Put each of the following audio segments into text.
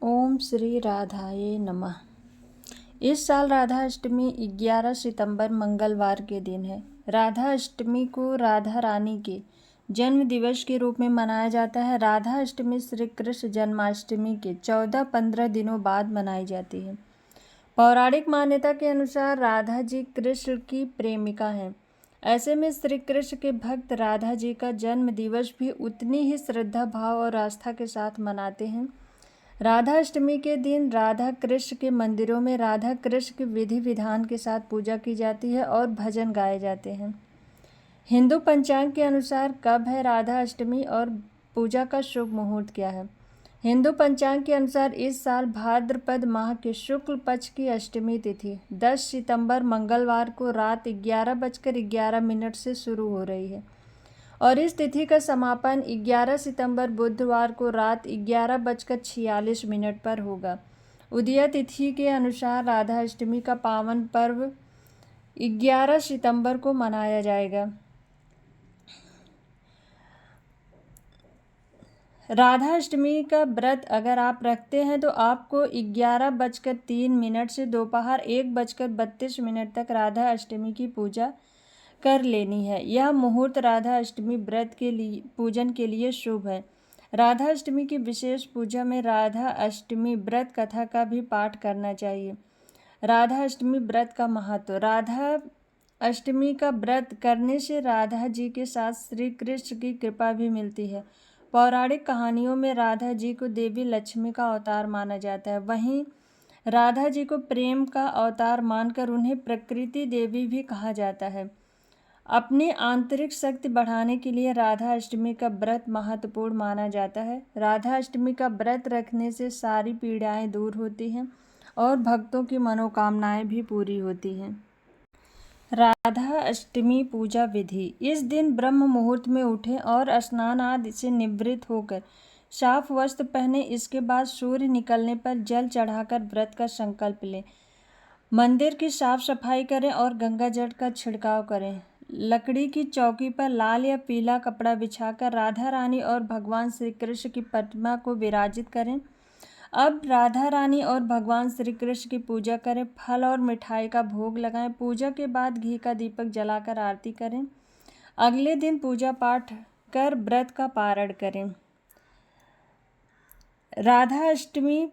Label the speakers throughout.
Speaker 1: ओम श्री राधाये नमः। इस साल राधा अष्टमी 11 सितंबर मंगलवार के दिन है। राधा अष्टमी को राधा रानी के जन्म दिवस के रूप में मनाया जाता है। राधा अष्टमी श्री कृष्ण जन्माष्टमी के 14-15 दिनों बाद मनाई जाती है। पौराणिक मान्यता के अनुसार राधा जी कृष्ण की प्रेमिका हैं। ऐसे में श्री कृष्ण के भक्त राधा जी का जन्म दिवस भी उतनी ही श्रद्धा भाव और आस्था के साथ मनाते हैं। राधा अष्टमी के दिन राधा कृष्ण के मंदिरों में राधा कृष्ण के विधि विधान के साथ पूजा की जाती है और भजन गाए जाते हैं। हिंदू पंचांग के अनुसार कब है राधा अष्टमी और पूजा का शुभ मुहूर्त क्या है? हिंदू पंचांग के अनुसार इस साल भाद्रपद माह के शुक्ल पक्ष की अष्टमी तिथि 10 सितंबर मंगलवार को रात 11:11 से शुरू हो रही है और इस तिथि का समापन 11 सितंबर बुधवार को रात 11:46 पर होगा। उदय तिथि के अनुसार राधा अष्टमी का पावन पर्व 11 सितंबर को मनाया जाएगा। राधा अष्टमी का व्रत अगर आप रखते हैं तो आपको 11:03 से दोपहर 1:32 तक राधा अष्टमी की पूजा कर लेनी है। यह मुहूर्त राधा अष्टमी व्रत के लिए पूजन के लिए शुभ है। राधा अष्टमी की विशेष पूजा में राधा अष्टमी व्रत कथा का भी पाठ करना चाहिए। राधा अष्टमी व्रत का महत्व। राधा अष्टमी का व्रत करने से राधा जी के साथ श्री कृष्ण की कृपा भी मिलती है। पौराणिक कहानियों में राधा जी को देवी लक्ष्मी का अवतार माना जाता है। वहीं राधा जी को प्रेम का अवतार मानकर उन्हें प्रकृति देवी भी कहा जाता है। अपनी आंतरिक शक्ति बढ़ाने के लिए राधा अष्टमी का व्रत महत्वपूर्ण माना जाता है। राधा अष्टमी का व्रत रखने से सारी पीड़ाएं दूर होती हैं और भक्तों की मनोकामनाएं भी पूरी होती हैं। राधा अष्टमी पूजा विधि। इस दिन ब्रह्म मुहूर्त में उठें और स्नान आदि से निवृत्त होकर साफ वस्त्र पहने। इसके बाद सूर्य निकलने पर जल चढ़ाकर व्रत का संकल्प लें। मंदिर की साफ सफाई करें और गंगा जल का छिड़काव करें। लकड़ी की चौकी पर लाल या पीला कपड़ा बिछाकर राधा रानी और भगवान श्री कृष्ण की प्रतिमा को विराजित करें। अब राधा रानी और भगवान श्री कृष्ण की पूजा करें। फल और मिठाई का भोग लगाएं। पूजा के बाद घी का दीपक जलाकर आरती करें। अगले दिन पूजा पाठ कर व्रत का पारण करें। राधा अष्टमी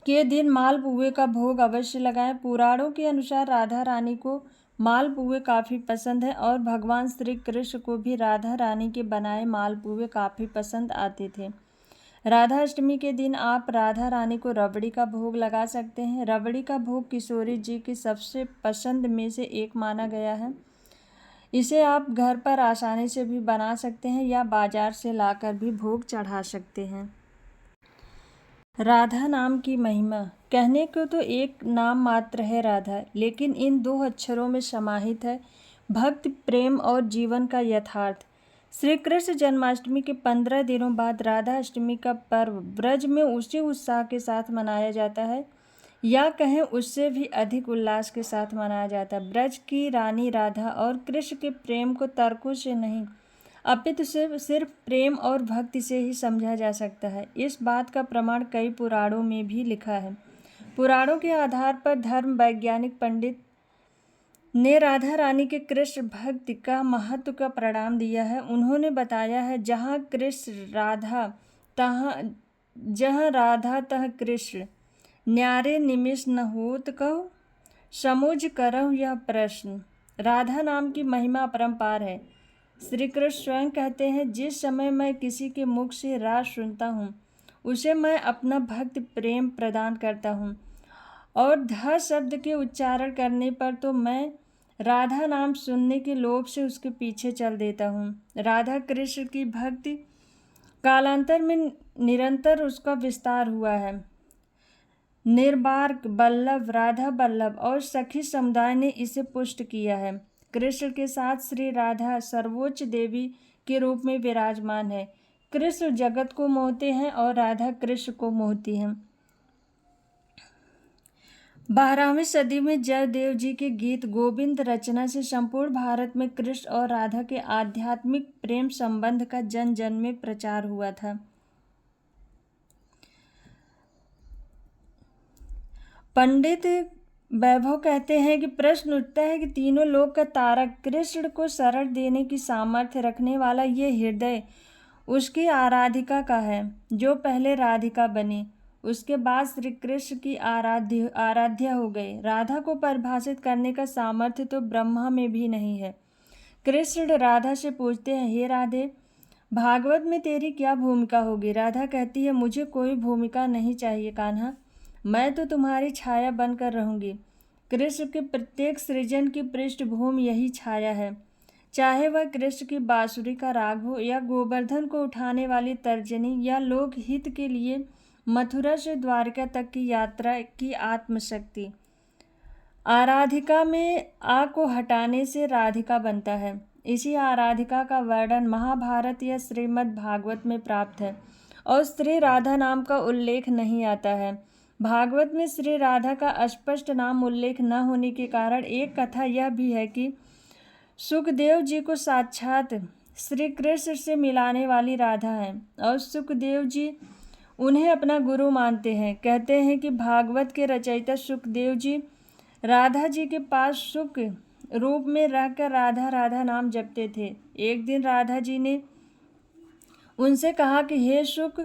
Speaker 1: के दिन मालपुए का भोग अवश्य लगाएं। पुराणों के अनुसार राधा रानी को मालपुए काफ़ी पसंद है और भगवान श्री कृष्ण को भी राधा रानी के बनाए मालपुए काफ़ी पसंद आते थे। राधा अष्टमी के दिन आप राधा रानी को रबड़ी का भोग लगा सकते हैं। रबड़ी का भोग किशोरी जी की सबसे पसंद में से एक माना गया है। इसे आप घर पर आसानी से भी बना सकते हैं या बाजार से लाकर भी भोग चढ़ा सकते हैं। राधा नाम की महिमा। कहने को तो एक नाम मात्र है राधा, लेकिन इन 2 अक्षरों में समाहित है भक्ति, प्रेम और जीवन का यथार्थ। श्री कृष्ण जन्माष्टमी के 15 दिनों बाद राधा अष्टमी का पर्व ब्रज में उसी उत्साह के साथ मनाया जाता है या कहें उससे भी अधिक उल्लास के साथ मनाया जाता है। ब्रज की रानी राधा और कृष्ण के प्रेम को तर्कों से नहीं अपितु सिर्फ प्रेम और भक्ति से ही समझा जा सकता है। इस बात का प्रमाण कई पुराणों में भी लिखा है। पुराणों के आधार पर धर्म वैज्ञानिक पंडित ने राधा रानी के कृष्ण भक्ति का महत्व का प्रणाम दिया है। उन्होंने बताया है, जहाँ राधा तह कृष्ण, न्यारे निमिष न होत कहो, समुझ करहु यह प्रश्न। राधा नाम की महिमा अपरंपार है। श्री कृष्ण स्वयं कहते हैं, जिस समय मैं किसी के मुख से राग सुनता हूँ उसे मैं अपना भक्ति प्रेम प्रदान करता हूँ और ध शब्द के उच्चारण करने पर तो मैं राधा नाम सुनने के लोभ से उसके पीछे चल देता हूँ। राधा कृष्ण की भक्ति कालांतर में निरंतर उसका विस्तार हुआ है। निर्बाक बल्लभ, राधा बल्लभ और सखी समुदाय ने इसे पुष्ट किया है। कृष्ण के साथ श्री राधा सर्वोच्च देवी के रूप में विराजमान है। कृष्ण जगत को मोहते हैं और राधा कृष्ण को मोहती हैं। 12वीं सदी में जयदेव जी के गीत गोविंद रचना से संपूर्ण भारत में कृष्ण और राधा के आध्यात्मिक प्रेम संबंध का जन जन में प्रचार हुआ था। पंडित वैभव कहते हैं कि प्रश्न उठता है कि तीनों लोक का तारक, कृष्ण को शरण देने की सामर्थ्य रखने वाला ये हृदय उसकी आराधिका का है, जो पहले राधिका बनी, उसके बाद श्री कृष्ण की आराध्या हो गई। राधा को परिभाषित करने का सामर्थ्य तो ब्रह्मा में भी नहीं है। कृष्ण राधा से पूछते हैं, हे राधे, भागवत में तेरी क्या भूमिका होगी? राधा कहती है, मुझे कोई भूमिका नहीं चाहिए कान्हा, मैं तो तुम्हारी छाया बनकर रहूंगी। कृष्ण के प्रत्येक सृजन की पृष्ठभूमि यही छाया है, चाहे वह कृष्ण की बांसुरी का राग हो या गोवर्धन को उठाने वाली तर्जनी या लोक हित के लिए मथुरा से द्वारका तक की यात्रा की आत्मशक्ति। आराधिका में आ को हटाने से राधिका बनता है। इसी आराधिका का वर्णन महाभारत या श्रीमद् भागवत में प्राप्त है और श्री राधा नाम का उल्लेख नहीं आता है। भागवत में श्री राधा का स्पष्ट नाम उल्लेख न होने के कारण एक कथा यह भी है कि सुखदेव जी को साक्षात श्री कृष्ण से मिलाने वाली राधा है और सुखदेव जी उन्हें अपना गुरु मानते हैं। कहते हैं कि भागवत के रचयिता सुखदेव जी राधा जी के पास सुख रूप में रहकर राधा राधा नाम जपते थे। एक दिन राधा जी ने उनसे कहा कि हे सुख,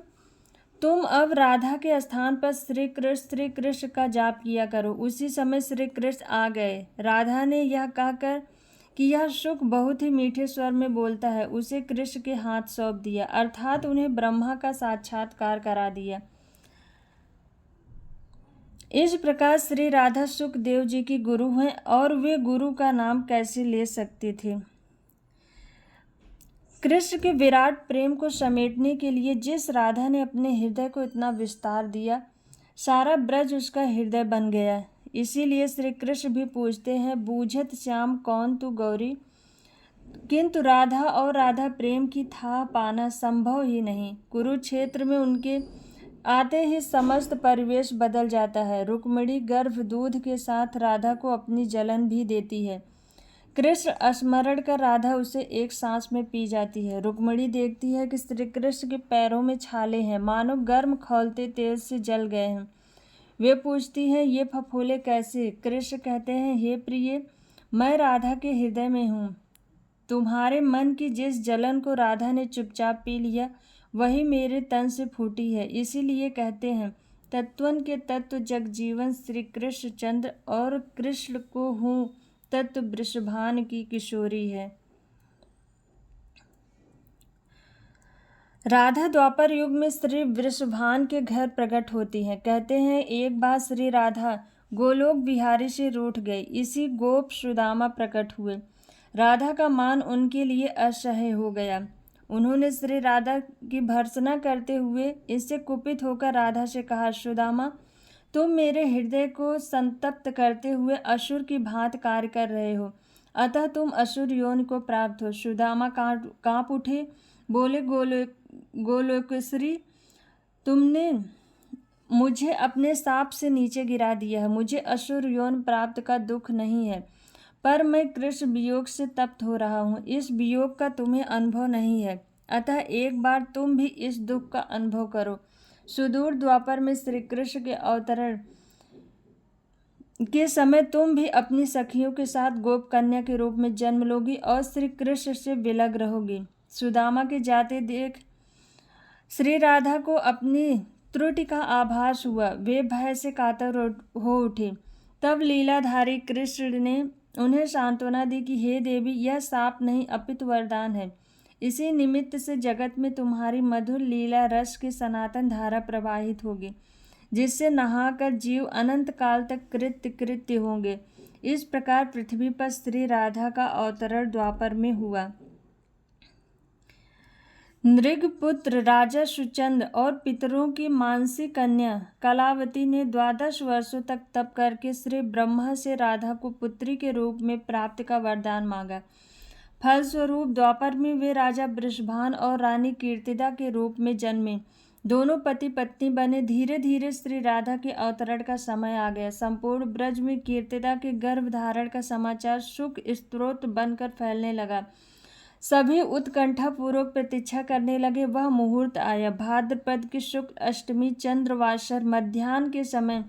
Speaker 1: तुम अब राधा के स्थान पर श्री कृष्ण का जाप किया करो। उसी समय श्री कृष्ण आ गए। राधा ने यह कहकर कि यह सुख बहुत ही मीठे स्वर में बोलता है, उसे कृष्ण के हाथ सौंप दिया, अर्थात उन्हें ब्रह्मा का साक्षात्कार करा दिया। इस प्रकार श्री राधा सुखदेव जी की गुरु हैं और वे गुरु का नाम कैसे ले सकते थे? कृष्ण के विराट प्रेम को समेटने के लिए जिस राधा ने अपने हृदय को इतना विस्तार दिया, सारा ब्रज उसका हृदय बन गया। इसीलिए श्री कृष्ण भी पूछते हैं, बूझत श्याम कौन तू गौरी, किंतु राधा और राधा प्रेम की था पाना संभव ही नहीं। कुरुक्षेत्र में उनके आते ही समस्त परिवेश बदल जाता है। रुक्मिणी गर्भ दूध के साथ राधा को अपनी जलन भी देती है। कृष्ण स्मरण कर राधा उसे एक सांस में पी जाती है। रुक्मिणी देखती है कि श्री कृष्ण के पैरों में छाले हैं, मानो गर्म खौलते तेल से जल गए हैं। वे पूछती हैं, ये फफोले कैसे? कृष्ण कहते हैं, हे प्रिय, मैं राधा के हृदय में हूँ। तुम्हारे मन की जिस जलन को राधा ने चुपचाप पी लिया, वही मेरे तन से फूटी है। इसीलिए कहते हैं, तत्वन के तत्व जगजीवन श्री कृष्ण चंद्र और कृष्ण को हूँ तत्व वृषभान की किशोरी है। राधा द्वापर युग में श्री वृषभान के घर प्रकट होती हैं। कहते हैं, एक बार श्री राधा गोलोक बिहारी से रूठ गई। इसी गोप सुदामा प्रकट हुए। राधा का मान उनके लिए असह्य हो गया। उन्होंने श्री राधा की भर्त्सना करते हुए इससे कुपित होकर राधा से कहा, सुदामा, तुम मेरे हृदय को संतप्त करते हुए असुर की भांति कार्य कर रहे हो, अतः तुम असुर योनि को प्राप्त हो। सुदामा कांप उठे, बोले, गोलोकेश्वरी, तुमने मुझे अपने शाप से नीचे गिरा दिया है। मुझे असुर यौन प्राप्त का दुख नहीं है, पर मैं कृष्ण वियोग से तप्त हो रहा हूँ। इस वियोग का तुम्हें अनुभव नहीं है, अतः एक बार तुम भी इस दुख का अनुभव करो। सुदूर द्वापर में श्री कृष्ण के अवतरण के समय तुम भी अपनी सखियों के साथ गोप कन्या के रूप में जन्म लोगी और श्री कृष्ण से विलग रहोगी। सुदामा के जाते देख श्री राधा को अपनी त्रुटि का आभास हुआ। वे भय से कातर हो उठे। तब लीलाधारी कृष्ण ने उन्हें सांत्वना दी कि हे देवी, यह शाप नहीं अपितु वरदान है। इसी निमित्त से जगत में तुम्हारी मधुर लीला रस की सनातन धारा प्रवाहित होगी, जिससे नहाकर जीव अनंत काल तक कृत्य होंगे। इस प्रकार पृथ्वी पर श्री राधा का अवतरण द्वापर में हुआ। नृगपुत्र राजा सुचंद और पितरों की मानसी कन्या कलावती ने 12 वर्षों तक तप करके श्री ब्रह्मा से राधा को पुत्री के रूप में प्राप्ति का वरदान मांगा। फलस्वरूप द्वापर में वे राजा वृषभान और रानी कीर्तिदा के रूप में जन्मे। दोनों पति पत्नी बने। धीरे धीरे श्री राधा के अवतरण का समय आ गया। संपूर्ण ब्रज में कीर्तिदा के गर्भ धारण का समाचार सुख स्त्रोत बनकर फैलने लगा। सभी उत्कंठा पूर्वक प्रतीक्षा करने लगे। वह मुहूर्त आया। भाद्रपद की शुक्ल अष्टमी चंद्रवासर मध्याह्न के समय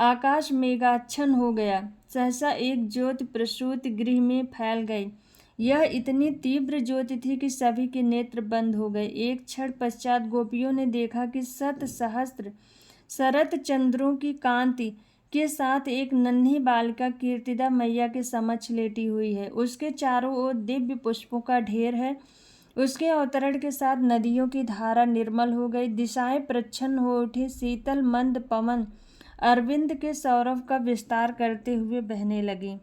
Speaker 1: आकाश मेघाच्छन्न हो गया। सहसा एक ज्योति प्रसूति गृह में फैल गई। यह इतनी तीव्र ज्योति थी कि सभी के नेत्र बंद हो गए। एक क्षण पश्चात गोपियों ने देखा कि 7 सहस्त्र शरत चंद्रों की कांति के साथ एक नन्ही बालिका कीर्तिदा मैया के समक्ष लेटी हुई है। उसके चारों ओर दिव्य पुष्पों का ढेर है। उसके अवतरण के साथ नदियों की धारा निर्मल हो गई। दिशाएं प्रच्छन्न हो उठी। शीतल मंद पवन अरविंद के सौरभ का विस्तार करते हुए बहने लगी।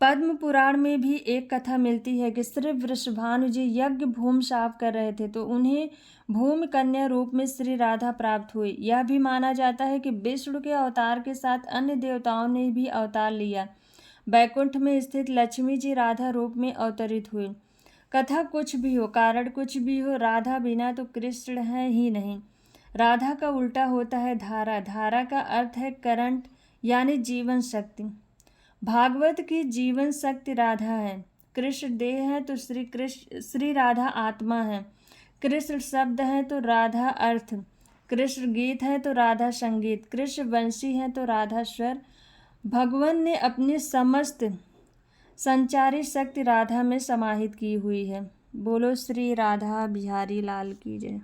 Speaker 1: पद्म पुराण में भी एक कथा मिलती है कि श्री वृषभानु जी यज्ञ भूमि साफ कर रहे थे तो उन्हें भूमि कन्या रूप में श्री राधा प्राप्त हुई। यह भी माना जाता है कि विष्णु के अवतार के साथ अन्य देवताओं ने भी अवतार लिया। बैकुंठ में स्थित लक्ष्मी जी राधा रूप में अवतरित हुई। कथा कुछ भी हो, कारण कुछ भी हो, राधा बिना तो कृष्ण है ही नहीं। राधा का उल्टा होता है धारा। धारा का अर्थ है करंट यानी जीवन शक्ति। भागवत की जीवन शक्ति राधा है। कृष्ण देह है तो श्री राधा आत्मा है। कृष्ण शब्द है तो राधा अर्थ। कृष्ण गीत है तो राधा संगीत। कृष्ण वंशी है तो राधा स्वर। भगवान ने अपनी समस्त संचारी शक्ति राधा में समाहित की हुई है। बोलो श्री राधा बिहारी लाल की जय।